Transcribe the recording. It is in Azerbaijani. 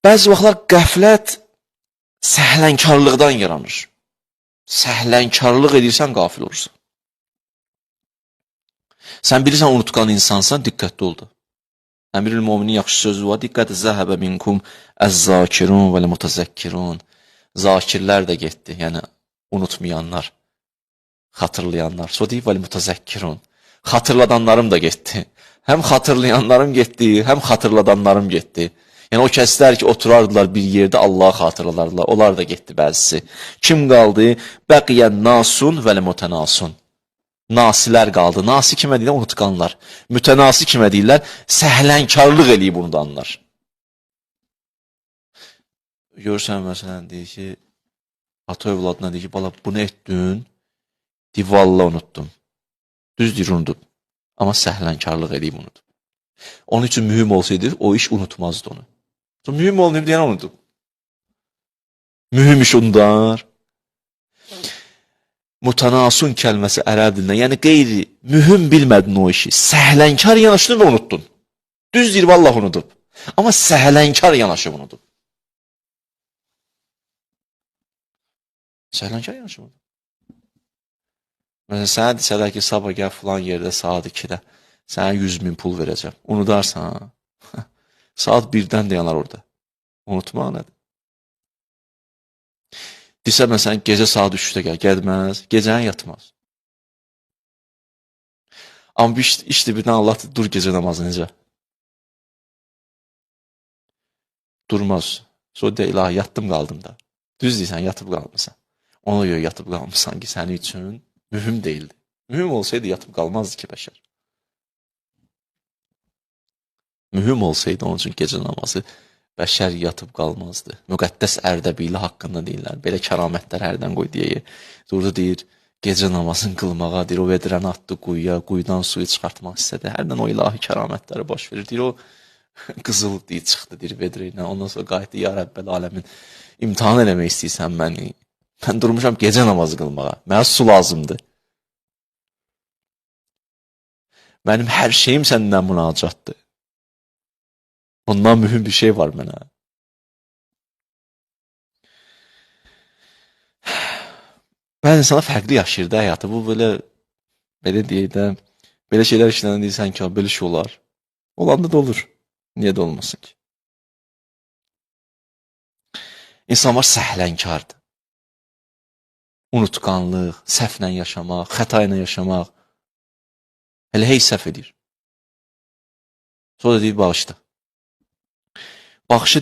Bəzi vaxtlar qəflət səhlənkarlıqdan yaranır. Səhlənkarlıq edirsən, qafil olursan. Sən bilirsən, unutqan insansan, diqqətli ol da. Əmirül-Müminin yaxşı sözü var. Diqqət zəhəbə minkum əz-zakirun və l-mutazəkkirun. Zakirlər də getdi, yəni unutmayanlar, xatırlayanlar. So deyib, və l-mutazəkkirun. Xatırladanlarım da getdi. Həm xatırlayanlarım getdi, həm xatırladanlarım getdi. Yəni o kəslər ki, oturardılar bir yerdə Allah'ı xatırladardılar. Onlar da getdi bəzisi. Kim qaldı? Bəqiyən nasun və l-mutənasun. Nasilər qaldı. Nasi kimə deyirlər? Unutqanlar. Mütənasi kimə deyirlər? Səhlənkarlıq eləyib unudanlar. Görürsən, məsələn, deyir ki, ata övladına deyir ki, bala, bunu etdin, deyir, valla unutdum. Düz deyir, unutub. Amma səhlənkarlıq eləyib unutub. Onun üçün mühüm olsaydı, o iş unutmazdı onu. Mühüm olmayıb deyən unutub. Mühüm iş unudar. Mutanasun kəlməsi ərəb dilindən, yəni qeyri, mühüm bilmədin o işi. Səhlənkar yanaşdın və unuttun. Düz deyir, vallah unudub. Amma səhlənkar yanaşıb unudub. Səhlənkar yanaşıb unudub. Məsələn, sənə desələr ki, sabah gəl filan yerdə saat 2-də, sənə 100.000 pul verəcəm. Unudarsan, saat 1-dən də yanar orada. Unutmaq nədir? Desə, məsələn, gecə saat 3-də gəl, gəlməz, gecəni yatmaz. Amma işdir, birdən Allah dur gecə namazı necə? Durmaz. Sonra deyil, ilahi, yatdım qaldım da. Düz deyirsən, yatıb qalmısan. Ona görə yatıb qalmısan ki, sənin üçün mühüm deyildi. Mühüm olsaydı, yatıb qalmazdı ki, bəşər. Mühüm olsaydı, onun üçün gecə namazı bəşər yatıb qalmazdı. Müqəddəs Ərdəbili haqqında deyirlər. Belə kəramətlər hərdən qoy deyək. Durdu deyir, gecə namazını qılmağa, deyir, o vedirəni atdı quyuya, quyudan suyu çıxartmaq istədi. Hərdən o ilahi kəramətləri baş verir. Deyir, o qızıl deyir, çıxdı, deyir, vedirəyinə. Ondan sonra qayıtdı, ya Rəbbəl aləmin, imtihan eləmək istəyirsən məni. Mən durmuşam gecə namazı qılmağa. Mənə su lazımdır. Mənim hər şeyim səndən münacatdır. Ondan mühüm bir şey var mənə. Bəzi insana fərqli yaşayır da həyatı. Bu belə deyək də, belə şeylər işlənən deyirsən ki, belə şey olar. Olanda da olur. Niyə də olmasın ki? İnsanlar səhlənkardır. Unutqanlıq, səhvlə yaşamaq, xəta ilə yaşamaq. Elə hey səhv edir. Sonra deyir, bağışla. Baxışı